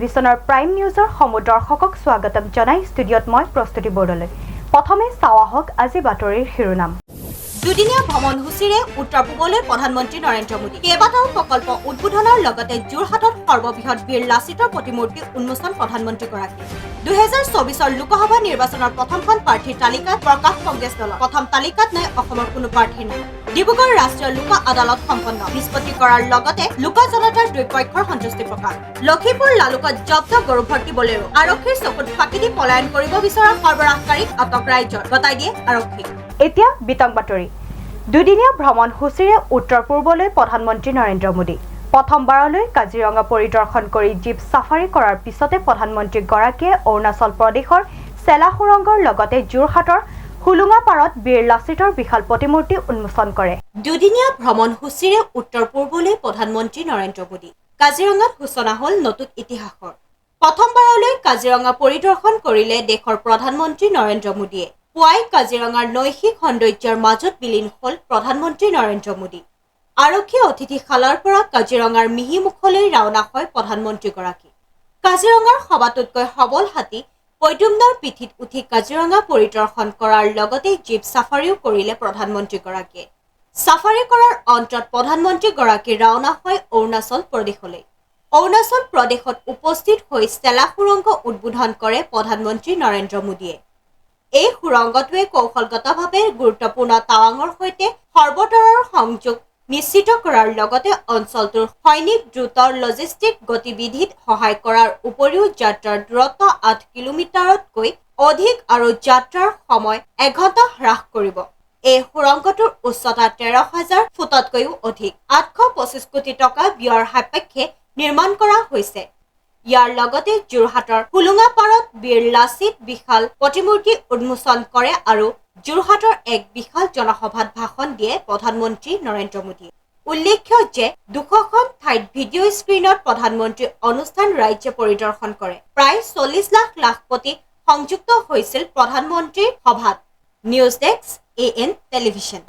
টেলিভিছনৰ প্ৰাইম নিউজৰ সমদৰ্শকক স্বাগতম জনাই ষ্টুডিঅ'ত মই প্ৰস্তুতি বৰদলৈ। প্ৰথমে চাৱা হওক আজি বাতৰিৰ শিৰোনাম। দুদিনীয়া ভ্ৰমণসূচীৰে উত্তৰ পূবলৈ প্ৰধানমন্ত্ৰী নৰেন্দ্ৰ মোদী কেইবাটাও প্ৰকল্প উদ্বোধনৰ লগতে যোৰহাটত সৰ্ববৃহৎ বীৰ লাচিতৰ প্ৰতিমূৰ্তি উন্মোচন প্ৰধানমন্ত্ৰীগৰাকী। 2024 লোকসভা নিৰ্বাচনৰ প্ৰথমখন প্ৰাৰ্থীৰ তালিকাত প্ৰকাশ কংগ্ৰেছ দলৰ প্ৰথম তালিকাত নাই অসমৰ কোনো প্ৰাৰ্থী নাই। ডিব্ৰুগড় ৰাষ্ট্ৰীয় লোক আদালত সম্পন্ন নিষ্পত্তি কৰাৰ লগতে লোক জনতাৰ দুই পক্ষৰ সন্তুষ্টি প্ৰকাশ। লখিমপুৰ লালুকত জব্দ গৰু ভৰ্তি বলেৰো আৰক্ষীৰ চকুত ফাঁকি দি পলায়ন কৰিব বিচৰা সৰবৰাহকাৰীক আটক ৰাজ্যৰ গতাই দিয়ে আৰক্ষী। এতিয়া বিতং বাতৰি। দুদিনীয়া ভ্ৰমণসূচীৰে উত্তৰ পূৰ্বলৈ প্ৰধানমন্ত্ৰী নৰেন্দ্ৰ মোদী প্ৰথমবাৰলৈ কাজিৰঙা পৰিদৰ্শন কৰি জীপ চাফাৰী কৰাৰ পিছতে প্ৰধানমন্ত্ৰীগৰাকীয়ে অৰুণাচল প্ৰদেশৰ চেলা সুৰংগৰ লগতে যোৰহাটৰ হুলুঙাপাৰত বীৰ লাচিতৰ বিশাল প্ৰতিমূৰ্তি উন্মোচন কৰে। দুদিনীয়া ভ্ৰমণসূচীৰে উত্তৰ পূৰ্বলৈ প্ৰধানমন্ত্ৰী নৰেন্দ্ৰ মোদী কাজিৰঙাত সূচনা হ'ল নতুন ইতিহাসৰ। প্ৰথমবাৰলৈ কাজিৰঙা পৰিদৰ্শন কৰিলে দেশৰ প্ৰধানমন্ত্ৰী নৰেন্দ্ৰ মোদীয়ে। পুৱাই কাজিৰঙাৰ নৈসিক সৌন্দৰ্যৰ মাজত বিলীন হ'ল প্ৰধানমন্ত্ৰী নৰেন্দ্ৰ মোদী। আৰক্ষী অতিথিশালাৰ পৰা কাজিৰঙাৰ মিহিমুখলৈ ৰাওনা হয় প্ৰধানমন্ত্ৰীগৰাকী। কাজিৰঙাৰ সবাতোতকৈ সবল হাতী পৈদুম্নৰ পিঠিত উঠি কাজিৰঙা পৰিদৰ্শন কৰাৰ লগতে জীপ চাফাৰীও কৰিলে প্ৰধানমন্ত্ৰীগৰাকীয়ে। চাফাৰী কৰাৰ অন্তত প্ৰধানমন্ত্ৰীগৰাকী ৰাওনা হয় অৰুণাচল প্ৰদেশলৈ। অৰুণাচল প্ৰদেশত উপস্থিত হৈ চেলা সুৰংগ উদ্বোধন কৰে প্ৰধানমন্ত্ৰী নৰেন্দ্ৰ মোদীয়ে। এই সুৰংগটোৱে কৌশলগতভাৱে গুৰুত্বপূৰ্ণ টাৱাঙৰ সৈতে সৰ্বতৰৰ সংযোগ নিশ্চিত কৰাৰ লগতে অঞ্চলটোৰ সৈনিক দ্ৰুত লজিষ্টিক গতিবিধিত সহায় কৰাৰ উপৰিও যাত্ৰাৰ দূৰত্ব 8 কিলোমিটাৰতকৈ অধিক আৰু যাত্ৰাৰ সময় 1 ঘণ্টা হ্ৰাস কৰিব। এই সুৰংগটোৰ উচ্চতা 13,000 ফুটতকৈও অধিক। 825 কোটি টকা ব্যয়ৰ সাপেক্ষে নিৰ্মাণ কৰা হৈছে। ইয়াৰ লগতে যোৰহাটৰ হুলুঙাপাৰত বীৰ লাচিত বিশাল প্ৰতিমূৰ্তি উন্মোচন কৰে আৰু যোৰহাটৰ এক বিশাল জনসভাত ভাষণ দিয়ে প্ৰধানমন্ত্ৰী নৰেন্দ্ৰ মোদীয়ে। উল্লেখ্য যে 200খন ঠাইত ভিডিঅ' স্ক্ৰীণত প্ৰধানমন্ত্ৰী অনুষ্ঠান ৰাজ্যে পৰিদৰ্শন কৰে। প্ৰায় 40 লাখ কোটি সংযুক্ত হৈছিল প্ৰধানমন্ত্ৰীৰ সভাত। News desk AN television.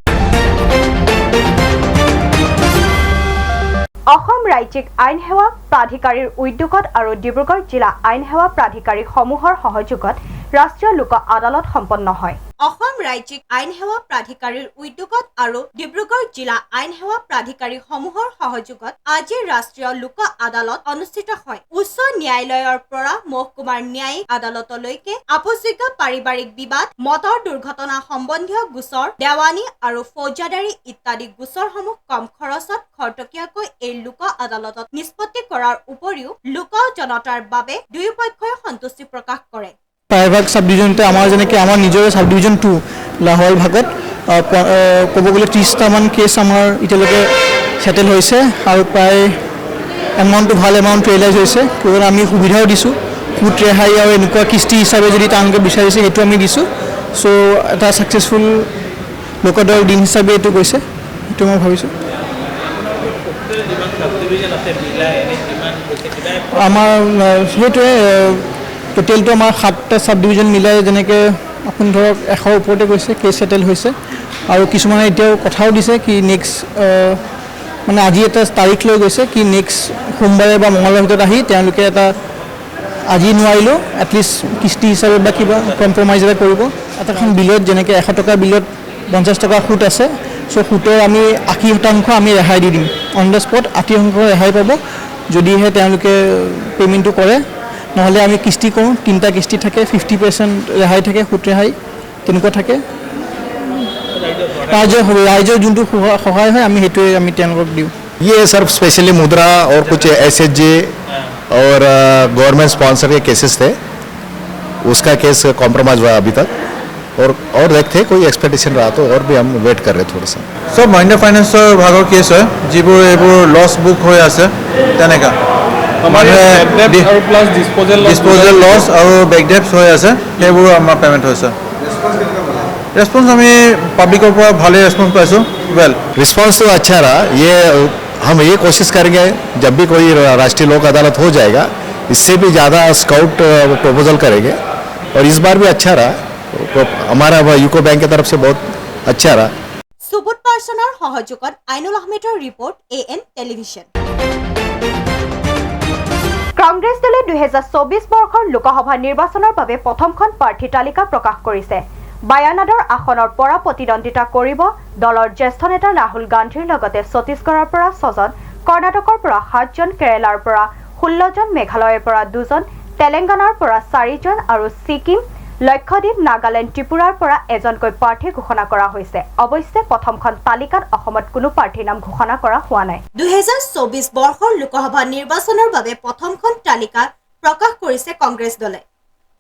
Assam ৰাজ্যিক আইন সেৱা প্ৰাধিকাৰীৰ উদ্যোগত আৰু ডিব্ৰুগড় জিলা আইন সেৱা প্ৰাধিকাৰীসমূহৰ সহযোগত ৰাষ্ট্ৰীয় লোক আদালত সম্পন্ন হয়। অসম ৰাজ্যিক আইন সেৱা প্ৰাধিকাৰীৰ উদ্যোগত আৰু ডিব্ৰুগড় জিলা আইন সেৱা প্ৰাধিকাৰীসমূহৰ সহযোগত আজি ৰাষ্ট্ৰীয় লোক আদালত অনুষ্ঠিত হয়। উচ্চ ন্যায়ালয়ৰ পৰা মহকুমাৰ ন্যায়িক আদালতলৈকে আপোচযোগ্য পাৰিবাৰিক বিবাদ, মটৰ দুৰ্ঘটনা সম্বন্ধীয় গোচৰ, দেৱানী আৰু ফৌজদাৰী ইত্যাদি গোচৰসমূহ কম খৰচত খৰতকীয়াকৈ এই লোক আদালতত নিষ্পত্তি কৰাৰ উপৰিও লোক জনতাৰ বাবে দুয়োপক্ষই সন্তুষ্টি প্ৰকাশ কৰে। প্ৰায়ভাগ সাব ডিভিজনতে আমাৰ যেনেকৈ আমাৰ নিজৰে সাব ডিভিজন 2 লাহোৱাল ভাগত ক'ব গ'লে 30টামান কেছ আমাৰ এতিয়ালৈকে সেটেল হৈছে আৰু প্ৰায় এমাউণ্টটো ভাল এমাউণ্ট ৰিয়েলাইজ হৈছে। কাৰণ আমি সুবিধাও দিছোঁ, সুত ৰেহাই আৰু এনেকুৱা কিস্তি হিচাপে যদি তেওঁলোকে বিচাৰিছে সেইটো আমি দিছোঁ। চ' এটা ছাকচেছফুল লোকদাৰ দিন হিচাপে এইটো গৈছে, সেইটো মই ভাবিছোঁ। আমাৰ সেইটোৱে টোটেলটো আমাৰ 7টা ছাব ডিভিজন মিলাই যেনেকৈ আপুনি ধৰক 100ৰ ওপৰতে গৈছে, কেছ সেটেল হৈছে আৰু কিছুমানে এতিয়াও কথাও দিছে কি নেক্সট মানে আজি এটা তাৰিখ লৈ গৈছে কি নেক্সট সোমবাৰে বা মঙলবাৰৰ ভিতৰত আহি তেওঁলোকে এটা আজি নোৱাৰিলেও এটলিষ্ট কিস্তি হিচাপে বা কিবা কম্প্ৰমাইজ এটা কৰিব। এটাখন বিলত যেনেকৈ 100 টকা বিলত 50 টকা সুত আছে, চ' সুতৰ আমি 80% আমি ৰেহাই দি দিম। অন দ্য স্পট 80% ৰেহাই পাব যদিহে তেওঁলোকে পে'মেণ্টটো কৰে। নহ'লে আমি কিস্তি কৰোঁ, 3টা কিস্তি থাকে, 50% ৰেহাই থাকে, সুত ৰেহাই তেনেকুৱা থাকে। ৰাইজৰ যোনটো সহায় হয় আমি সেইটোৱে আমি তেওঁলোকক দিওঁ। ये सर स्पेशली मुद्रा और कुछ SHG और गवर्नमेंट स्पॉन्सर के केसेस थे, उसका केस कॉम्प्रोमाइज हुआ अभी तक और देखते कोई एक्सपेक्टेशन रहा तो और भी हम वेट कर रहे थोड़ा सा। सब महिंद्रा फाइनेंसर भागर केस है যিবোৰ এইবোৰ লছ বুক হৈ আছে তেনেকা ডিসপোজেল লছ আৰু বেক ডেপছ হৈ আছে সেইবোৰ আমাৰ পেমেণ্ট হৈছে। ৰেছপন্স আমি পাব্লিকৰ পৰা ভালে ৰেছপন্স পাইছোঁ। वेल रिस्पॉन्स तो अच्छा रहा। ये हम ये कोशिश करेंगे जब भी कोई राष्ट्रीय लोक अदालत हो जाएगा इससे भी ज़्यादा स्काउट प्रपोजल करेंगे और इस बार भी अच्छा रहा। हमारा यूको बैंक की तरफ से बहुत अच्छा रहा। सुबोध पार्सनर सहयोगत आइनुल आहमेदर रिपोर्ट AN टेलिभिशन। কংগ্ৰেছ দলে 2024 বৰ্ষৰ লোকসভা নিৰ্বাচনৰ বাবে প্ৰথমখন প্ৰাৰ্থী তালিকা প্ৰকাশ কৰিছে। বায়ানাডৰ আসনৰ পৰা প্ৰতিদ্বন্দ্বিতা কৰিব দলৰ জ্যেষ্ঠ নেতা ৰাহুল গান্ধীৰ লগতে ছত্তীশগড়ৰ পৰা 6জন, কৰ্ণাটকৰ পৰা 7জন, কেৰালাৰ পৰা 16জন, মেঘালয়ৰ পৰা 2জন, তেলেংগানাৰ পৰা 4জন আৰু ছিকিম, লক্ষদ্বীপ, নাগালেণ্ড, ত্ৰিপুৰাৰ পৰা এজনকৈ প্ৰাৰ্থী ঘোষণা কৰা হৈছে। অৱশ্যে প্ৰথমখন তালিকাত অসমত কোনো প্ৰাৰ্থীৰ নাম ঘোষণা কৰা হোৱা নাই। 2024 বৰ্ষৰ লোকসভা নিৰ্বাচনৰ বাবে প্ৰথমখন তালিকা প্ৰকাশ কৰিছে কংগ্ৰেছ দলে।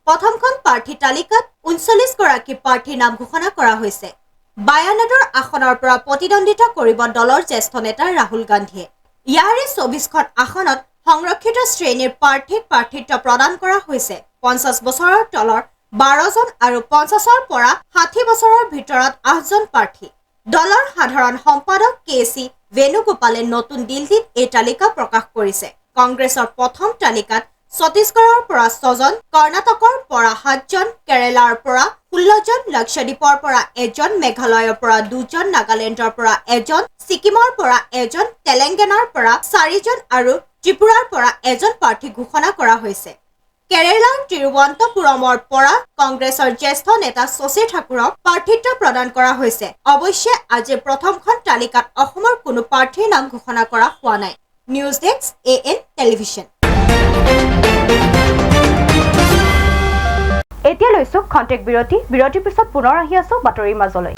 প্ৰথমখন প্ৰাৰ্থী তালিকাত 39 গৰাকী প্ৰাৰ্থীৰ নাম ঘোষণা কৰা হৈছে। বায়ানাডৰ আসনৰ পৰা প্ৰতিদ্বন্দ্বিতা কৰিব দলৰ জ্যেষ্ঠ নেতা ৰাহুল গান্ধীয়ে। ইয়াৰে 24খন আসনত সংৰক্ষিত শ্ৰেণীৰ প্ৰাৰ্থীক প্ৰাৰ্থিত্ব প্ৰদান কৰা হৈছে। 50 বছৰৰ তলৰ 12জন আৰু 50ৰ পৰা 60 বছৰৰ ভিতৰত 8জন প্ৰাৰ্থী। দলৰ সাধাৰণ সম্পাদক কে.চি. বেণুগোপালে নতুন দিল্লীত এই তালিকা প্ৰকাশ কৰিছে। কংগ্ৰেছৰ প্ৰথম তালিকাত ছত্তীশগড়ৰ পৰা 6জন, কৰ্ণাটকৰ পৰা 7জন, কেৰালাৰ পৰা 16জন, লক্ষদ্বীপৰ পৰা 1জন, মেঘালয়ৰ পৰা 2জন, নাগালেণ্ডৰ পৰা 1জন, ছিকিমৰ পৰা 1জন, তেলেংগানাৰ পৰা 4জন আৰু ত্ৰিপুৰাৰ পৰা 1জন প্ৰাৰ্থী ঘোষণা কৰা হৈছে। কেৰালাৰ তিৰুৱন্তপুৰমৰ পৰা কংগ্ৰেছৰ জ্যেষ্ঠ নেতা শশী ঠাকুৰক প্ৰাৰ্থিত্ব প্ৰদান কৰা হৈছে। অৱশ্যে আজিৰ প্ৰথমখন তালিকাত অসমৰ কোনো প্ৰাৰ্থীৰ নাম ঘোষণা কৰা হোৱা নাই। News desk AN television. এতিয়া লৈছো খন্তেক বিৰতিৰ পিছত পুনৰ আহি আছো বাতৰিৰ মাজলৈ।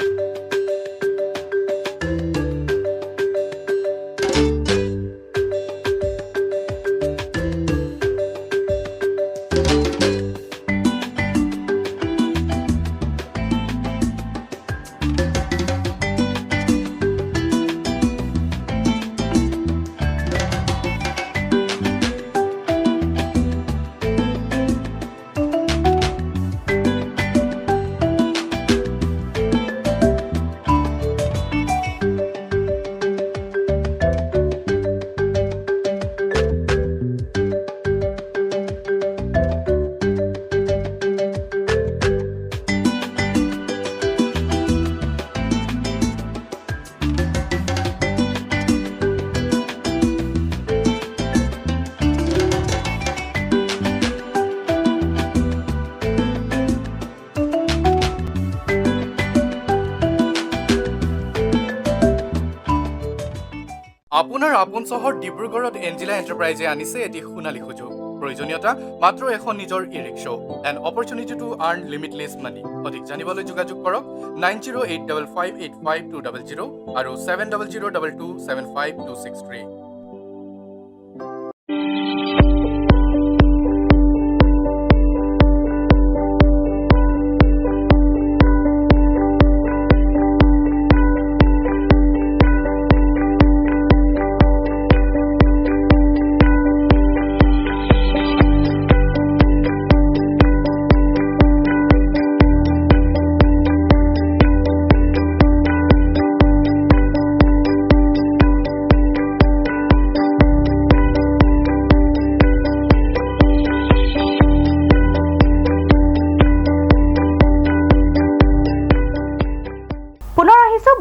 আপোনাৰ আপোন চহৰ ডিব্ৰুগড়ত এঞ্জিলা এণ্টাৰপ্ৰাইজে আনিছে এটি সোণালী সুযোগ। প্ৰয়োজনীয়তা মাত্ৰ এখন নিজৰ e rickshaw. An opportunity to earn limitless money. অধিক জানিবলৈ যোগাযোগ কৰক 9085585200 আৰু 7002275263।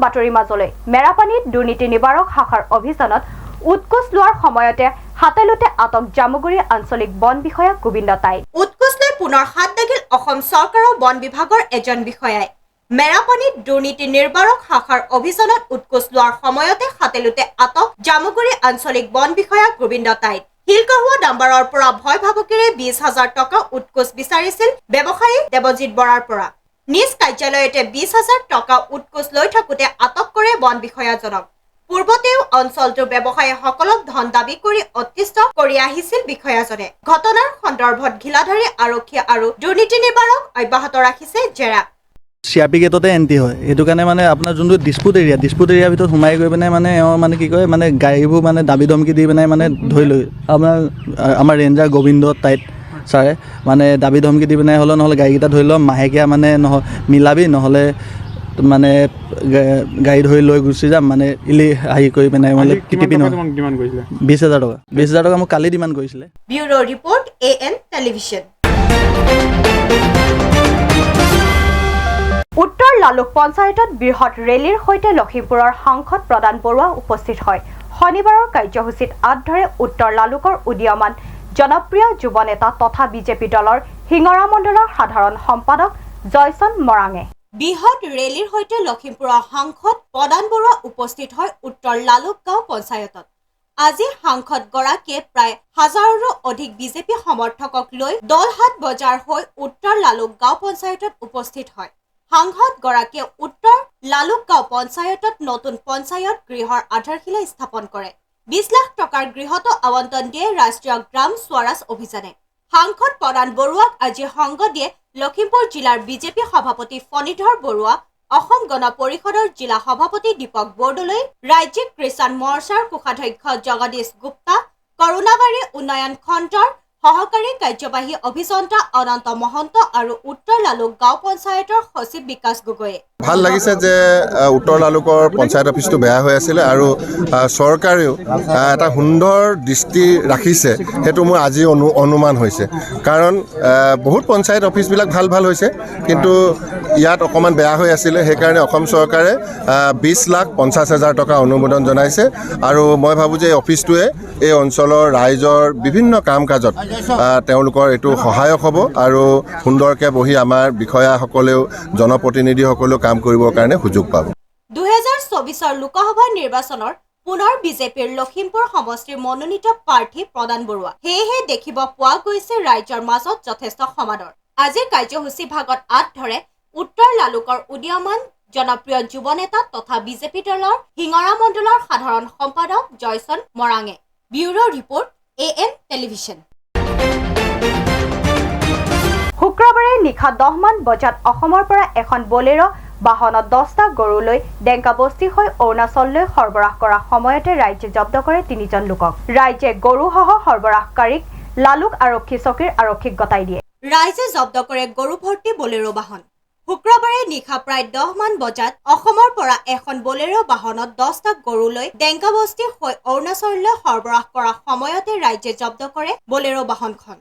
বাতৰিৰ মাজলৈ। মেৰাপানীত দুৰ্নীতি নিবাৰক শাখাৰ অভিযানত উৎকোচ লোৱাৰ সময়তে হাতেলোতে আটক জামুগুৰি আঞ্চলিক বন বিষয়া গোবিন্দ তাই। উৎকোচ লৈ পুনৰ হাত দাগিল অসম চৰকাৰৰ বন বিভাগৰ এজন বিষয়াই। মেৰাপানীত দুৰ্নীতি নিৰ্বাৰক শাখাৰ অভিযানত উৎকোচ লোৱাৰ সময়তে হাতেলোতে আটক জামুগুৰি আঞ্চলিক বন বিষয়া গোবিন্দ তাই। শিলকহুৱা ডাম্বাৰৰ পৰা ভয় ভাবুকিৰে 20,000 টকা উৎকোচ বিচাৰিছিল ব্যৱসায়ী দেৱজিৎ বৰাৰ পৰা। নিজ কাৰ্যালয়তে 20,000 টকা উৎকোচ লৈ থাকোতে আটক কৰে বন বিষয়াজনক। পূৰ্বতেও অঞ্চলটোৰ ব্যৱসায়ীসকলক ধন দাবী কৰি অতিষ্ঠ কৰি আহিছিল বিষয়াজনে। ঘটনাৰ সন্দৰ্ভত ঘিলাধাৰী আৰক্ষী আৰু দুৰ্নীতি নিবাৰক অব্যাহত ৰাখিছে জেৰা। CRP গেটতে এণ্ট্ৰি হয়, সেইটো কাৰণে মানে আপোনাৰ যোনটো ডিছপুট এৰিয়াৰ ভিতৰত সোমাই গৈ পিনে মানে মানে কি কয় মানে গাড়ীবোৰ মানে দাবী ধমকি দি পিনে মানে ধৰি লৈ আমাৰ ৰেঞ্জাৰ গোবিন্দ তাইত ছাৰে মানে দাবী ধমকি দি পিনে হ'লেও নহ'লে গাড়ীকেইটা ধৰি লওঁ মাহেকীয়া মানে মিলাবি নহ'লে মানে গাড়ী ধৰি লৈ গুচি যাম মানে হেৰি কৰি পিনে মানে টিপি নহয় 20,000 টকা 20,000 টকা মোক কালি ডিমাণ্ড কৰিছিলে। Bureau report AN television. উত্তৰ লালুক পঞ্চায়তত বৃহৎ ৰেলীৰ সৈতে লখিমপুৰৰ সাংসদ প্ৰদান বৰুৱা উপস্থিত হয়। শনিবাৰৰ কাৰ্যসূচীত আঁত ধৰে উত্তৰ লালুকৰ উদীয়মান জনপ্ৰিয় যুৱ নেতা তথা বিজেপি দলৰ হিঙৰা মণ্ডলৰ সাধাৰণ সম্পাদক জয়চন মৰাঙে। বৃহৎ ৰেলীৰ সৈতে লখিমপুৰৰ সাংসদ প্ৰদান বৰুৱা উপস্থিত হয় উত্তৰ লালুক গাঁও পঞ্চায়তত। আজি সাংসদগৰাকীয়ে প্ৰায় হাজাৰৰো অধিক বিজেপি সমৰ্থকক লৈ দলহাট বজাৰ হৈ উত্তৰ লালুক গাঁও পঞ্চায়তত উপস্থিত হয়। সাংসদগৰাকীয়ে উত্তৰ লালুক গাঁও পঞ্চায়তত নতুন পঞ্চায়ত গৃহৰ আধাৰশিলা স্থাপন কৰে। 20 লাখ টকাৰ গৃহতো আবণ্টন দিয়ে ৰাষ্ট্ৰীয় গ্ৰাম স্বৰাজ অভিযানে। সাংসদ প্ৰদান বৰুৱাক আজি সংগ দিয়ে লখিমপুৰ জিলাৰ বিজেপি সভাপতি ফণীধৰ বৰুৱা, অসম গণ পৰিষদৰ জিলা সভাপতি দীপক বৰদলৈ, ৰাজ্যিক কিষাণ মৰ্চাৰ কোষাধ্যক্ষ জগদীশ গুপ্তা, কৰুণাবাৰী উন্নয়ন খণ্ডৰ সহকাৰী কাৰ্যবাহী অভিযন্তা অনন্ত মহন্ত আৰু উত্তৰ লালুক গাঁও পঞ্চায়তৰ সচিব বিকাশ গগৈয়ে। ভাল লাগিছে যে উত্তৰ লালুকৰ পঞ্চায়ত অফিচটো বেয়া হৈ আছিলে আৰু চৰকাৰেও এটা সুন্দৰ দৃষ্টি ৰাখিছে, সেইটো মোৰ আজি অনুমান হৈছে। কাৰণ বহুত পঞ্চায়ত অফিচবিলাক ভাল হৈছে, কিন্তু ইয়াত অকণমান বেয়া হৈ আছিলে। সেইকাৰণে অসম চৰকাৰে 20,50,000 টকা অনুমোদন জনাইছে আৰু মই ভাবোঁ যে এই অফিচটোৱে এই অঞ্চলৰ ৰাইজৰ বিভিন্ন কাম কাজত তেওঁলোকৰ এইটো সহায়ক হ'ব আৰু সুন্দৰকৈ বহি আমাৰ বিষয়াসকলেও জনপ্ৰতিনিধিসকলেও কাম কৰিবৰ কাৰণে সুযোগ পাব। 2024 লোকসভা নিৰ্বাচনৰ পুনৰ বিজেপিৰ লখিমপুৰ সমষ্টিৰ মনোনীত প্ৰাৰ্থী প্ৰদান বৰুৱা। সেয়েহে দেখিব পোৱা গৈছে ৰাইজৰ মাজত যথেষ্ট সমাদৰ। আজিৰ কাৰ্যসূচী ভাগত আঁত ধৰে উত্তৰ লালুকৰ উদীয়মান জনপ্ৰিয় যুৱ নেতা তথা বিজেপি দলৰ হিঙৰা মণ্ডলৰ সাধাৰণ সম্পাদক জয়চন মৰাঙে। Bureau report AM television. শুক্ৰবাৰে নিশা 10 মান বজাত অসমৰ পৰা এখন বলেৰো বাহনত 10টা গৰু লৈ ডেংকাবস্তি হৈ অৰুণাচললৈ সৰবৰাহ কৰাৰ সময়তে ৰাইজে জব্দ কৰে 3জন লোকক। ৰাইজে গৰুসহ সৰবৰাহকাৰীক লালুক আৰক্ষী চকীৰ আৰক্ষীক গতাই দিয়ে। ৰাইজে জব্দ কৰে গৰু ভৰ্তি বলেৰো বাহন। শুক্ৰবাৰে নিশা প্ৰায় 10 মান বজাত অসমৰ পৰা এখন বলেৰো বাহনত 10টা গৰু লৈ ডেংকাবস্তি হৈ অৰুণাচললৈ সৰবৰাহ কৰাৰ সময়তে ৰাইজে জব্দ কৰে বলেৰো বাহনখন।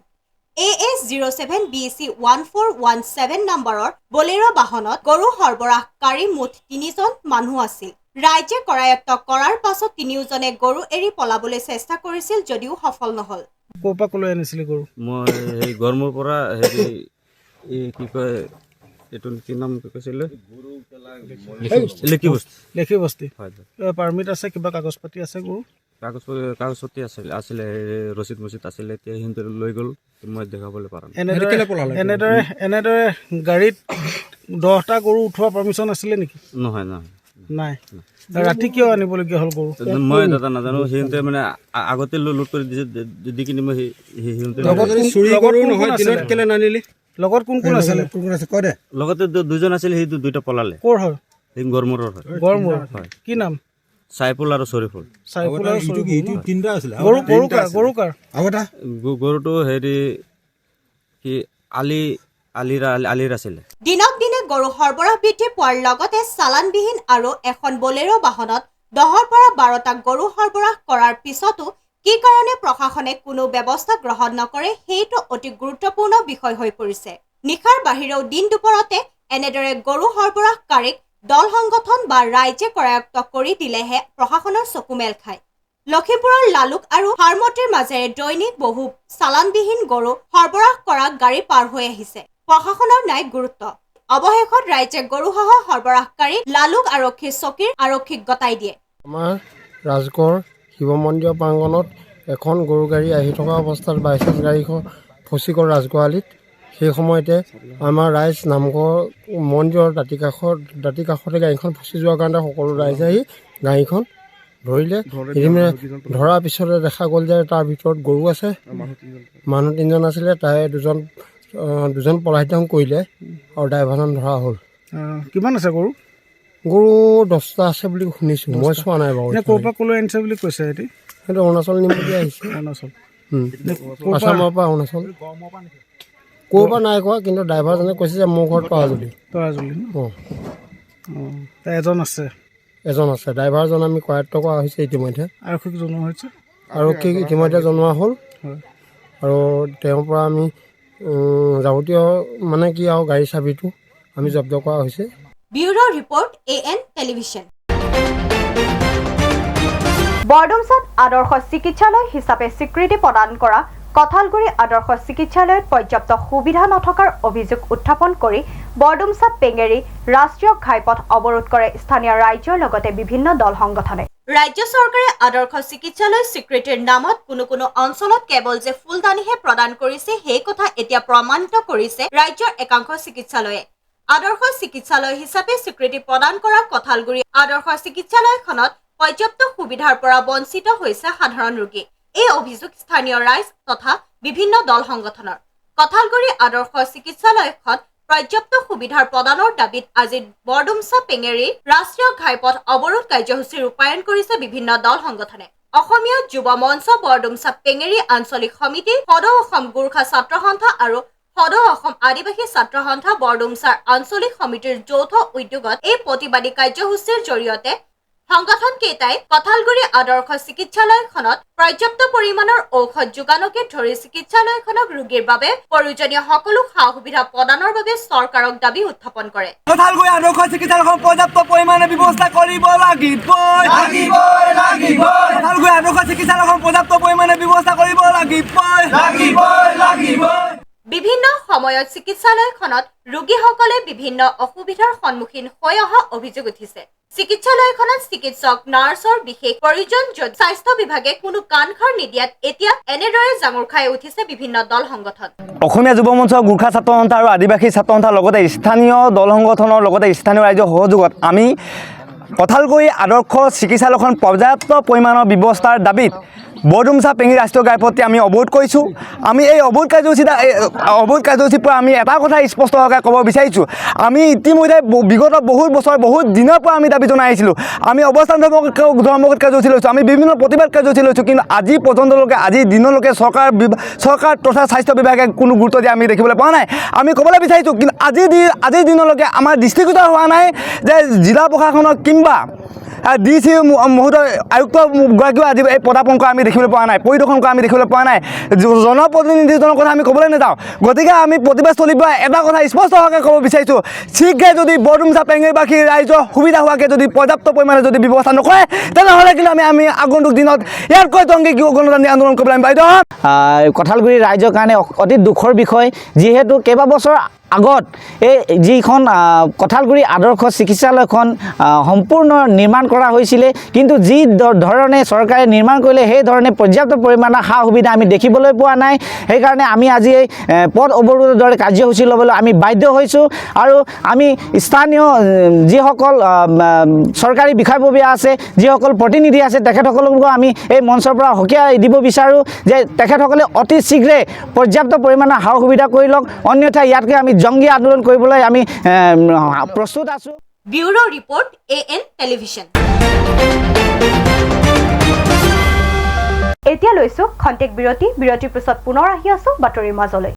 AS07BC 1417 নম্বৰৰ বলেৰো বাহনত গৰু সৰবৰাহকাৰী মুঠ 3জন মানুহ আছিল। ৰাইজে কৰায়ত্ব কৰাৰ পাছত তিনিওজনে গৰু এৰি পলাবলৈ চেষ্টা কৰিছিল যদিও সফল নহল। ক'ৰ পৰা ক'লৈ আনিছিলে গৰু? মই সেই গড়মূৰ পৰা হেৰি কি কয় এইটো কি নাম কৈছিলে লেখি বস্তি। পাৰ্মিট আছে, কিবা কাগজ পাতি আছে? গৰু কাগজ পাতি আছিলে ৰচিদ মচিদ আছিলে। এতিয়া সিহঁতে লৈ গ'ল, মই দেখাবলৈ পৰা নাই। এনেদৰে গাড়ীত 10টা গৰু উঠোৱা পাৰ্মিশ্যন আছিলে নেকি? নহয়। নাই। ৰাতি কিয় আনিবলগীয়া হ'ল গৰু? মই দাদা নাজানো। সিহঁতে মানে আগতে লোড কৰি দিছে, দি কিনি মই সিহঁতে লগত কোন কোন আছিলে? লগতে 2জন আছিলে, সেই 2টা পলালে। ক'ৰ হয়? সেই গড়মূৰৰ হয়। গড়মূৰ হয়। কি নাম? চাইফুল আৰু চৰিফুল। গৰুটো হেৰি কি আলিৰ আছিলে। দিনক দিনে গৰু সৰবৰাহ বৃদ্ধি পোৱাৰ লগতে চালানবিহীন আৰু এখন বলেৰো বাহনত 10ৰ পৰা 12টা গৰু সৰবৰাহ কৰাৰ পিছতো কি কাৰণে প্ৰশাসনে কোনো ব্যৱস্থা গ্ৰহণ নকৰে, সেইটো অতি গুৰুত্বপূৰ্ণ বিষয় হৈ পৰিছে। নিশাৰ বাহিৰেও দিন দুপৰতে এনেদৰে গৰু সৰবৰাহকাৰীক দল সংগঠন বা ৰাইজে কৰায়ত্ব কৰি দিলেহে প্ৰশাসনৰ চকু মেল খায়। লখিমপুৰৰ লালুক আৰু হাৰমতিৰ মাজেৰে দৈনিক বহু চালানবিহীন গৰু সৰবৰাহ কৰা গাড়ী পাৰ হৈ আহিছে। প্ৰশাসনৰ নাই গুৰুত্ব। অৱশেষত ৰাইজে গৰুসহ সৰবৰাহকাৰী লালুক আৰক্ষী চকীৰ আৰক্ষীক গতাই দিয়ে। আমাৰ ৰাজগড় শিৱ মন্দিৰ প্ৰাংগণত এখন গৰু গাড়ী আহি থকা অৱস্থাত বাইচাঞ্চ গাড়ীখন ফচি গ'ল ৰাজগোহালিত। সেই সময়তে আমাৰ ৰাইজ নামঘৰ মন্দিৰৰ দাঁতি কাষতে গাড়ীখন ফচি যোৱাৰ কাৰণে সকলো ৰাইজে আহি গাড়ীখন ধৰিলে। ধৰাৰ পিছতে দেখা গ'ল যে তাৰ ভিতৰত গৰু আছে, মানুহ 3জন আছিলে। তাৰে দুজন পলায়ন কৰিলে আৰু ড্ৰাইভাৰজন ধৰা হ'ল। কিমান আছে গৰু? গৰু 10টা আছে বুলি শুনিছোঁ, মই চোৱা নাই বাৰু। ক'ৰ পৰা ক'লৈ আনিছে বুলি কৈছে? সেইটো অৰুণাচল নিম বুলি আহিছে। আছামৰ পৰা অৰুণাচল। ক'ৰ পৰা নাই কোৱা, কিন্তু ড্ৰাইভাৰজনে কৈছে যে মোৰ ঘৰত তৰাজুলি। এজন আছে। ড্ৰাইভাৰজন আমি কৰায়ত্ব কৰা হৈছে ইতিমধ্যে। আৰক্ষীক ইতিমধ্যে জনোৱা হ'ল আৰু তেওঁৰ পৰা আমি যাৱতীয় মানে কি আৰু গাড়ী চাবিটো আমি জব্দ কৰা হৈছে। Bureau report AN television. বৰডুমচাত আদৰ্শ চিকিৎসালয় হিচাপে স্বীকৃতি প্ৰদান কৰা কঁঠালগুৰি আদৰ্শ চিকিৎসালয়ত পৰ্যাপ্ত সুবিধা নথকাৰ অভিযোগ উত্থাপন কৰি বৰডুমচা পেঙেৰী ৰাষ্ট্ৰীয় ঘাইপথ অৱৰোধ কৰে স্থানীয় ৰাইজৰ লগতে বিভিন্ন দল সংগঠনে। ৰাজ্য চৰকাৰে আদৰ্শ চিকিৎসালয় স্বীকৃতিৰ নামত কোনো অঞ্চলত কেৱল যে ফুলদানিহে প্ৰদান কৰিছে সেই কথা এতিয়া প্ৰমাণিত কৰিছে ৰাজ্যৰ একাংশ চিকিৎসালয়ে। আদৰ্শ চিকিৎসালয় হিচাপে স্বীকৃতি প্ৰদান কৰা কঁঠালগুৰি আদৰ্শ চিকিৎসালয়খনত পৰ্যাপ্ত সুবিধাৰ পৰা বঞ্চিত হৈছে সাধাৰণ ৰোগী। এই অভিযোগ স্থানীয় ৰাইজ তথা বিভিন্ন দল সংগঠনৰ। কঁঠালগুৰি আদৰ্শ চিকিৎসালয়খন পৰ্যাপ্ত সুবিধাৰ প্ৰদানৰ দাবীত আজি বৰডুমচা পেঙেৰী ৰাষ্ট্ৰীয় ঘাইপথ অৱৰোধ কাৰ্যসূচী ৰূপায়ণ কৰিছে বিভিন্ন দল সংগঠনে। অসমীয়া যুৱ মঞ্চ বৰডুমচা পেঙেৰী আঞ্চলিক সমিতি, সদৌ অসম গোৰ্খা ছাত্ৰ সন্থা আৰু সদৌ অসম আদিবাসী ছাত্ৰ সন্থা বৰডুমচাৰ আঞ্চলিক সমিতিৰ যৌথ উদ্যোগত এই প্ৰতিবাদী কাৰ্যসূচীৰ জৰিয়তে সংগঠন কেইটাই কঁঠালগুৰি আদৰ্শ চিকিৎসালয়খনত পৰ্যাপ্ত পৰিমাণৰ ঔষধ যোগানকে ধৰি চিকিৎসালয়খনক ৰোগীৰ বাবে প্ৰয়োজনীয় সকলো সা সুবিধা প্ৰদানৰ বাবে চৰকাৰক দাবী উত্থাপন কৰে। কঁঠালগুৰি আদৰ্শ চিকিৎসালয়খন পৰ্যাপ্ত পৰিমাণে ব্যৱস্থা কৰিব লাগিবই। কঁঠালগুৰি আদৰ্শ চিকিৎসালয়খন পৰ্যাপ্ত পৰিমাণে ব্যৱস্থা কৰিব লাগিবই। বিভিন্ন সময়ত চিকিৎসালয়খনত ৰোগীসকলে বিভিন্ন অসুবিধাৰ সন্মুখীন হৈ অহা অভিযোগ উঠিছে। চিকিৎসালয়খনত চিকিৎসক, নাৰ্ছৰ বিশেষ প্ৰয়োজন য'ত স্বাস্থ্য বিভাগে কোনো কাণসাৰ নিদিয়াত এতিয়া এনেদৰে জাঙুৰ খাই উঠিছে বিভিন্ন দল সংগঠন। অসমীয়া যুৱ মঞ্চ, গোৰ্খা ছাত্ৰ সন্থা আৰু আদিবাসী ছাত্ৰ সন্থাৰ লগতে স্থানীয় দল সংগঠনৰ লগতে স্থানীয় ৰাইজৰ সহযোগত আমি কঁঠালগুৰি আদৰ্শ চিকিৎসালয়খন পৰ্যাপ্ত পৰিমাণৰ ব্যৱস্থাৰ দাবীত বৰডুমচা পেঙেৰী ৰাষ্ট্ৰীয় ঘাইপথটি আমি অৱৰোধ কৰিছোঁ। আমি এই অৱৰোধ কাৰ্যসূচীৰ পৰা আমি এটা কথা স্পষ্টভাৱে ক'ব বিচাৰিছোঁ, আমি ইতিমধ্যে বিগত বহুত বছৰ বহুত দিনৰ পৰা আমি দাবী জনাই আহিছিলোঁ। আমি অৱস্থান ধৰ্মঘট কাৰ্যসূচী লৈছোঁ, আমি বিভিন্ন প্ৰতিবাদ কাৰ্যসূচী লৈছোঁ, কিন্তু আজি পৰ্যন্তলৈকে আজিৰ দিনলৈকে চৰকাৰ তথা স্বাস্থ্য বিভাগে কোনো গুৰুত্ব দিয়া আমি দেখিবলৈ পোৱা নাই। আমি ক'বলৈ বিচাৰিছোঁ, কিন্তু আজিৰ দিনলৈকে আমাৰ দৃষ্টিগোচৰ হোৱা নাই যে জিলা প্ৰশাসনক কিংবা DC মহোদয় আয়ুক্তগৰাকীও আজি এই পদাৰ্পণ কৰা আমি দেখিবলৈ পোৱা নাই, পৰিদৰ্শন কৰা আমি দেখিবলৈ পোৱা নাই। জনপ্ৰতিনিধিজনৰ কথা আমি ক'বলৈ নাযাওঁ। গতিকে আমি প্ৰতিবাদস্থলীৰ পৰা এটা কথা স্পষ্টভাৱে ক'ব বিচাৰিছোঁ, শীঘ্ৰে যদি বৰডুমচা পেঙেৰীবাসী ৰাইজৰ সুবিধা হোৱাকৈ যদি পৰ্যাপ্ত পৰিমাণে যদি ব্যৱস্থা নকৰে, তেনেহ'লে কিন্তু আমি আগন্তুক দিনত ইয়াতকৈ জংগী গণতান্ত্ৰিক আন্দোলন কৰিবলৈ আমি বাধ্য হ'ম। কঁঠালগুৰি ৰাইজৰ কাৰণে অতি দুখৰ বিষয়, যিহেতু কেইবাবছৰ আগত এই যিখন কঁঠালগুৰি আদৰ্শ চিকিৎসালয়খন সম্পূৰ্ণ নিৰ্মাণ কৰা হৈছিলে, কিন্তু যি ধৰণে চৰকাৰে নিৰ্মাণ কৰিলে সেই ধৰণে পৰ্যাপ্ত পৰিমাণৰ সা সুবিধা আমি দেখিবলৈ পোৱা নাই। সেইকাৰণে আমি আজি এই পথ অৱৰোধৰ দৰে কাৰ্যসূচী ল'বলৈ আমি বাধ্য হৈছোঁ। আৰু আমি স্থানীয় যিসকল চৰকাৰী বিষয়ববীয়া আছে, যিসকল প্ৰতিনিধি আছে, তেখেতসকলকো আমি এই মঞ্চৰ পৰা সকীয়াই দিব বিচাৰোঁ যে তেখেতসকলে অতি শীঘ্ৰে পৰ্যাপ্ত পৰিমাণৰ সা সুবিধা কৰি লওক, অন্যথা ইয়াতকৈ আমি জংগী আন্দোলন কৰিবলৈ আমি প্ৰস্তুত আছোঁ। Bureau report, AN television. এতিয়া লৈছোঁ খন্তেক বিৰতিৰ পিছত পুনৰ আহি আছোঁ বাতৰিৰ মাজলৈ।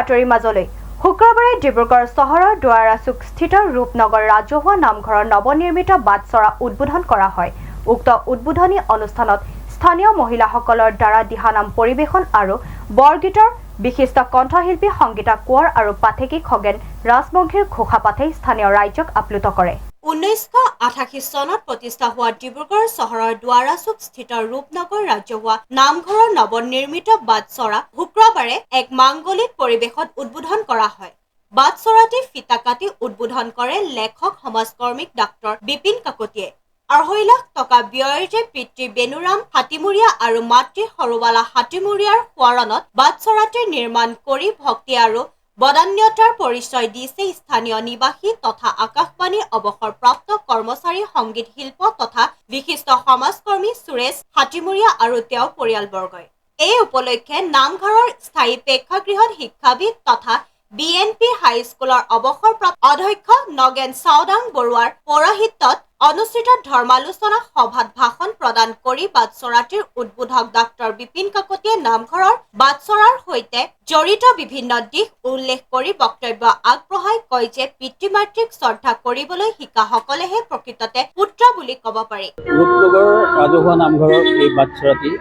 বাতৰি মাজলৈ শুক্ৰবাৰে ডিব্ৰুগড় চহৰৰ দুৱাৰাচুক স্থিত ৰূপনগৰ ৰাজহুৱা নামঘৰৰ নৱনিৰ্মিত বাটচৰা উদ্বোধন কৰা হয়। উক্ত উদ্বোধনী অনুষ্ঠানত স্থানীয় মহিলাসকলৰ দ্বাৰা দিহানাম পৰিৱেশন আৰু বৰগীতৰ বিশিষ্ট কণ্ঠশিল্পী সংগীতা কোঁৱৰ আৰু পাঠেকী খগেন ৰাজবংশীৰ ঘোষাপাঠে স্থানীয় ৰাইজক আপ্লুত কৰে। 1988 চনত প্ৰতিষ্ঠা হোৱা ডিব্ৰুগড় চহৰৰ দুৱাৰাচুক স্থিত ৰূপনগৰ ৰাজহুৱা নামঘৰৰ নৱনিৰ্মিত বাটচৰা শুক্ৰবাৰে এক মাংগলিক পৰিৱেশত উদ্বোধন কৰা হয়। বাটচৰাটি ফিতা কাটি উদ্বোধন কৰে লেখক সমাজকৰ্মী ডাক্তৰ বিপিন কাকতিয়ে। 2.5 লাখ টকা ব্যয়েৰে পিতৃ বেনুৰাম হাতীমুৰীয়া আৰু মাতৃ সৰুবালা হাতীমুৰীয়াৰ সোঁৱৰণত বাটচৰাটি নিৰ্মাণ কৰি ভক্তি আৰু বদান্যতাৰ পৰিচয় দিছে স্থানীয় নিবাসী তথা আকাশবাণীৰ অৱসৰপ্ৰাপ্ত কৰ্মচাৰী সংগীত শিল্প তথা বিশিষ্ট সমাজকৰ্মী সুৰেশ হাতীমুৰীয়া আৰু তেওঁৰ পৰিয়ালবৰ্গই। এই উপলক্ষে নামঘৰৰ স্থায়ী প্ৰেক্ষাগৃহত শিক্ষাবিদ তথা BNP হাইস্কুলৰ অৱসৰপ্ৰাপ্ত অধ্যক্ষ নগেন চাওদাং বৰুৱাৰ পৌৰোহিত্যত অনুষ্ঠিত ধৰ্মালোচনা সভাত ভাষণ প্ৰদান কৰি বাটচৰাটিৰ উদ্বোধক ডাক্তৰ বিপিন কাকতিয়ে নামঘৰৰ বাটচৰাৰ সৈতে জড়িত বিভিন্ন দিশ উল্লেখ কৰি বক্তব্য আগবঢ়াই কয় যে পিতৃ মাতৃক শ্ৰদ্ধা কৰিবলৈ শিকাসকলেহে প্ৰকৃততে পুত্ৰ বুলি ক'ব পাৰি। ৰূপনগৰ ৰাজহুৱা নামঘৰৰ এই বাটচৰাটি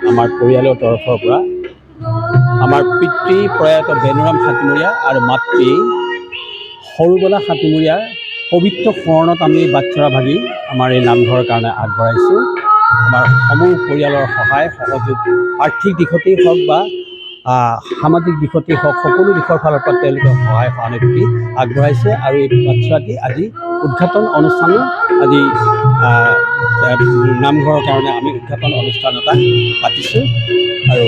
আমাৰ পৰিয়ালৰ তৰফৰ পৰা আমাৰ পিতৃ প্ৰয়াত বেনুৰাম হাতীমুৰীয়া আৰু মাতৃ সৰুবলা হাতীমুৰীয়াৰ পবিত্ৰ সোঁৱৰণত আমি বাটচৰা ভাগি আমাৰ এই নামঘৰৰ কাৰণে আগবঢ়াইছোঁ। আমাৰ সমূহ পৰিয়ালৰ সহায় সহযোগ আৰ্থিক দিশতেই হওক বা সামাজিক দিশতেই হওক সকলো দিশৰ ফালৰ পৰা তেওঁলোকে সহায় সহানুভূতি আগবঢ়াইছে আৰু এই বাটচৰাটি আজি উদঘাটন অনুষ্ঠানো আজি নামঘৰৰ কাৰণে আমি উদঘাটন অনুষ্ঠান এটা পাতিছোঁ আৰু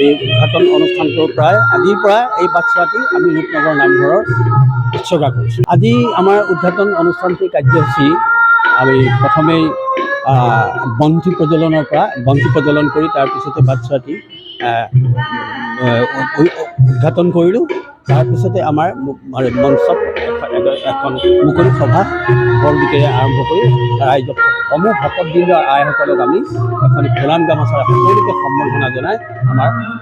এই উদঘাটন অনুষ্ঠানটোৰ আজিৰ পৰা এই বাটচৰাটি আমি ৰূপনগৰ নামঘৰৰ উৎসৰ্গা কৰিছোঁ। আজি আমাৰ উদঘাটন অনুষ্ঠানটিৰ কাৰ্যসূচী আমি প্ৰথমেই বন্তি প্ৰজ্বলন কৰি তাৰপিছতে বাটচৰাটি উদঘাটন কৰিলোঁ। তাৰপিছতে আমাৰ মঞ্চত এখন মুকলি সভা বৰগীতেৰে আৰম্ভ কৰি ৰাইজক সমূহ ভকতবৃন্দ আইসকলক আমি এখন ফুলাম গামোচাৰে সকলোকে সম্বৰ্ধনা জনাই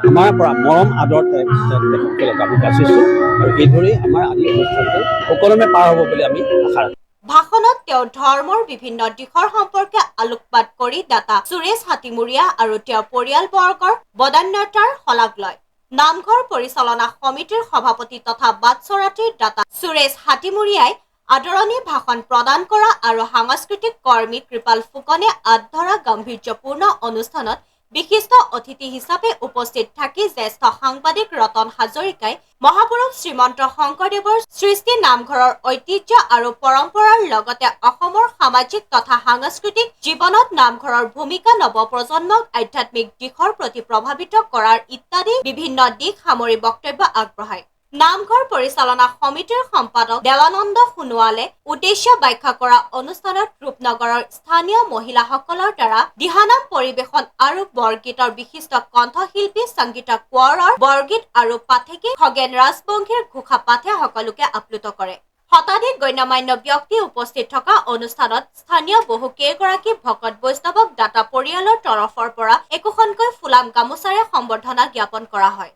আমাৰ পৰা মৰম আদৰ তেখেতসকলক আমি যাচিছোঁ আৰু এইদৰেই আমাৰ আজি অনুষ্ঠানটো সুকলমে পাৰ হ'ব বুলি আমি আশা ৰাখোঁ। ভাষণত তেওঁ ধৰ্মৰ বিভিন্ন দিশৰ সম্পৰ্কে আলোকপাত কৰি দাতা সুৰেশ হাতীমুৰীয়া আৰু তেওঁৰ পৰিয়ালবৰ্গৰ বদান্যতাৰ শলাগ লয়। নামঘৰ পৰিচালনা সমিতিৰ সভাপতি তথা বাটচৰাটিৰ দাতা সুৰেশ হাতীমুৰীয়াই আদৰণি ভাষণ প্ৰদান কৰা আৰু সাংস্কৃতিক কৰ্মী কৃপাল ফুকনে আধৰা গাম্ভীৰ্যপূৰ্ণ অনুষ্ঠানত বিশিষ্ট অতিথি হিচাপে উপস্থিত থাকি জ্যেষ্ঠ সাংবাদিক ৰতন হাজৰিকাই মহাপুৰুষ শ্ৰীমন্ত শংকৰদেৱৰ সৃষ্টি নামঘৰৰ ঐতিহ্য আৰু পৰম্পৰাৰ লগতে অসমৰ সামাজিক তথা সাংস্কৃতিক জীৱনত নামঘৰৰ ভূমিকা নৱপ্ৰজন্মক আধ্যাত্মিক দিশৰ প্ৰতি প্ৰভাৱিত কৰাৰ ইত্যাদি বিভিন্ন দিশ সামৰি বক্তব্য আগবঢ়ায়। নামঘৰ পৰিচালনা সমিতিৰ সম্পাদক দেৱানন্দ সোণোৱালে উদ্দেশ্য ব্যাখ্যা কৰা অনুষ্ঠানত ৰূপনগৰৰ স্থানীয় মহিলাসকলৰ দ্বাৰা দিহানাম পৰিৱেশন আৰু বৰগীতৰ বিশিষ্ট কণ্ঠশিল্পী সংগীতা কোঁৱৰৰ বৰগীত আৰু পাঠেকী খগেন ৰাজবংশীৰ ঘোষাপাঠে সকলোকে আপ্লুত কৰে। শতাধিক গণ্যমান্য ব্যক্তি উপস্থিত থকা অনুষ্ঠানত স্থানীয় বহু কেইগৰাকী ভকত বৈষ্ণৱক দাতা পৰিয়ালৰ তৰফৰ পৰা একোখনকৈ ফুলাম গামোচাৰে সম্বৰ্ধনা জ্ঞাপন কৰা হয়।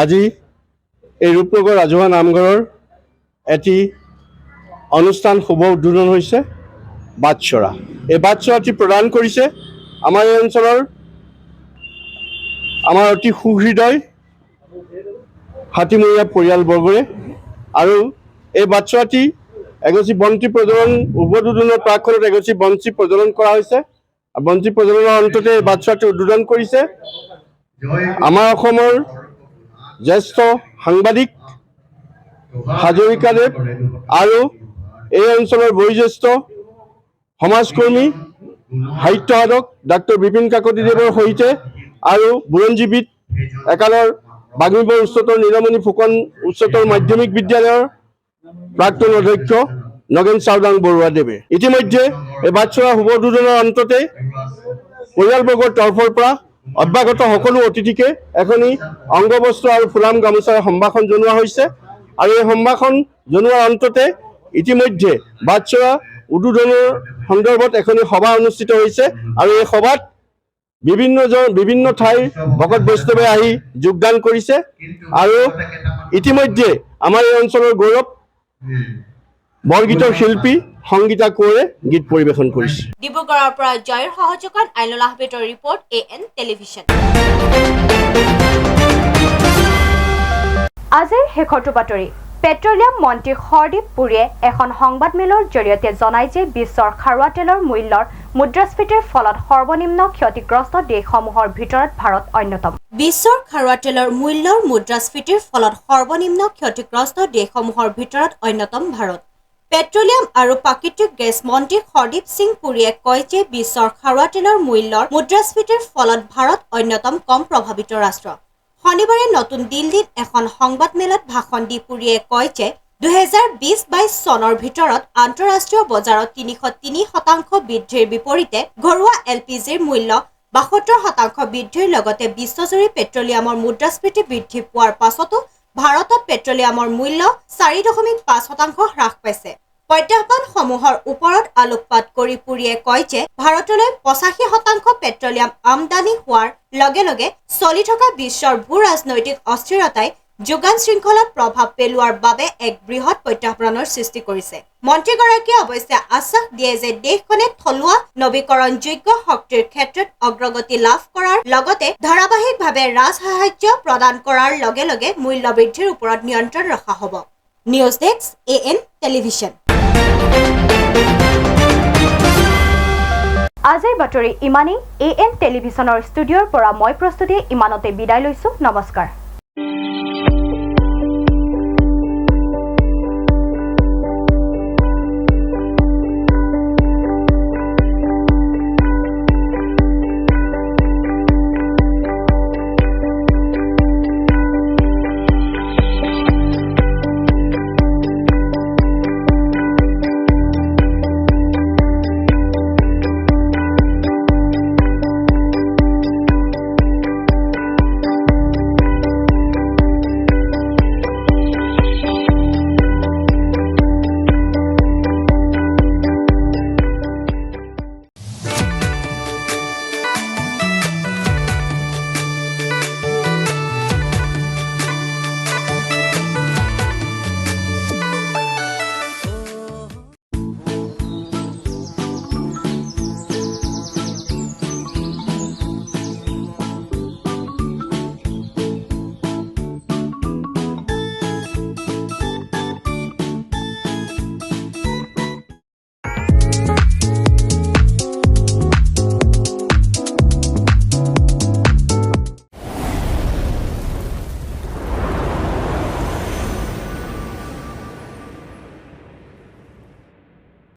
আজি এই ৰূপনগৰ ৰাজহুৱা নামঘৰৰ এটি অনুষ্ঠান শুভ উদ্বোধন হৈছে বাটচৰা। এই বাটচৰাটি প্ৰদান কৰিছে আমাৰ এই অঞ্চলৰ আমাৰ অতি সুহৃদয় হাতীমুৰীয়া পৰিয়ালবৰ্গৰে আৰু এই বাটচৰাটি এগছি বন্তি প্ৰজ্বলন উদ্বোধনৰ প্ৰাকখনত এগছি বন্তি প্ৰজ্বলন কৰা হৈছে। বন্তি প্ৰজ্বলনৰ অন্ততে এই বাটচৰাটি উদ্বোধন কৰিছে আমাৰ অসমৰ জ্যেষ্ঠ সাংবাদিক হাজৰিকাদেৱ আৰু এই অঞ্চলৰ বয়োজ্যেষ্ঠ সমাজকৰ্মী সাহিত্য সাধক ডাক্তৰ বিপিন কাকতিদেৱৰ সৈতে আৰু বুৰঞ্জীবিদ একালৰ বাগ্মীপুৰ উচ্চতৰ নীলমণি ফুকন উচ্চতৰ মাধ্যমিক বিদ্যালয়ৰ প্ৰাক্তন অধ্যক্ষ নগেন চাওদাং বৰুৱাদেৱে ইতিমধ্যে এই বাটচৰা শুভ উদ্বোধনৰ অন্ততে পৰিয়ালবৰ্গৰ তৰফৰ পৰা অভ্যাগত সকলো অতিথিকে এখনি অংগবস্ত্ৰ আৰু ফুলাম গামোচাৰে সম্ভাষণ জনোৱা হৈছে আৰু এই সম্ভাষণ জনোৱাৰ অন্ততে ইতিমধ্যে বাটচৰা উদ্বোধনৰ সন্দৰ্ভত এখনি সভা অনুষ্ঠিত হৈছে আৰু এই সভাত বিভিন্ন ঠাইৰ ভকত বৈষ্ণৱে আহি যোগদান কৰিছে আৰু ইতিমধ্যে আমাৰ এই অঞ্চলৰ গৌৰৱ বৰগীতৰ শিল্পী সংগীতা কোঁৱৰে গীত পৰিৱেশন কৰিছে। ডিব্ৰুগড়ৰ পৰা জয়ৰ সহযোগত আইনুল আহমেদৰ ৰিপৰ্ট AN টেলিভিছন। আজিৰ শেষৰটো বাতৰি পেট্ৰলিয়াম মন্ত্ৰী হৰদীপ পুৰীয়ে এখন সংবাদমেলৰ জৰিয়তে জনায় যে বিশ্বৰ খাৰুৱা তেলৰ মূল্যৰ মুদ্ৰাস্ফীতিৰ ফলত সৰ্বনিম্ন ক্ষতিগ্ৰস্ত দেশসমূহৰ ভিতৰত ভাৰত অন্যতম। বিশ্বৰ খাৰুৱা তেলৰ মূল্যৰ মুদ্ৰাস্ফীতিৰ ফলত সৰ্বনিম্ন ক্ষতিগ্ৰস্ত দেশসমূহৰ ভিতৰত অন্যতম ভাৰত। পেট্ৰলিয়াম আৰু প্ৰাকৃতিক গেছ মন্ত্ৰী হৰদীপ সিং পুৰীয়ে কয় যে বিশ্বৰ খাৰুৱা তেলৰ মূল্যৰ মুদ্ৰাস্ফীতিৰ ফলত ভাৰত অন্যতম কম প্ৰভাৱিত ৰাষ্ট্ৰ। শনিবাৰে নতুন দিল্লীত এখন সংবাদমেলত ভাষণ দি পুৰীয়ে কয় যে 2020-22 চনৰ ভিতৰত আন্তঃৰাষ্ট্ৰীয় বজাৰত 303% বৃদ্ধিৰ বিপৰীতে ঘৰুৱা LPGৰ মূল্য 72% বৃদ্ধিৰ লগতে বিশ্বজুৰি পেট্ৰলিয়ামৰ মুদ্ৰাস্ফীতি বৃদ্ধি পোৱাৰ পাছতো ভাৰতত পেট্ৰলিয়ামৰ মূল্য 4.5% হ্ৰাস পাইছে। প্ৰত্যাহ্বানসমূহৰ ওপৰত আলোকপাত কৰি পুৰীয়ে কয় যে ভাৰতলৈ 85% পেট্ৰলিয়াম আমদানি হোৱাৰ লগে লগে চলি থকা বিশ্বৰ ভূ ৰাজনৈতিক অস্থিৰতাই যোগান শৃংখলাত প্ৰভাৱ পেলোৱাৰ বাবে এক বৃহৎ প্ৰত্যাহ্বানৰ সৃষ্টি কৰিছে। মন্ত্ৰীগৰাকীয়ে অৱশ্যে আশ্বাস দিয়ে যে দেশখনে থলুৱা নৱীকৰণযোগ্য শক্তিৰ ক্ষেত্ৰত অগ্ৰগতি লাভ কৰাৰ লগতে ধাৰাবাহিকভাৱে ৰাজসাহায্য প্ৰদান কৰাৰ লগে লগে মূল্য বৃদ্ধিৰ ওপৰত নিয়ন্ত্ৰণ ৰখা হ'ব। News desk AN television. আজিৰ বাতৰি ইমানেই। AN টেলিভিছনৰ ষ্টুডিঅ'ৰ পৰা মই প্ৰস্তুতি ইমানতে বিদায় লৈছো। নমস্কাৰ।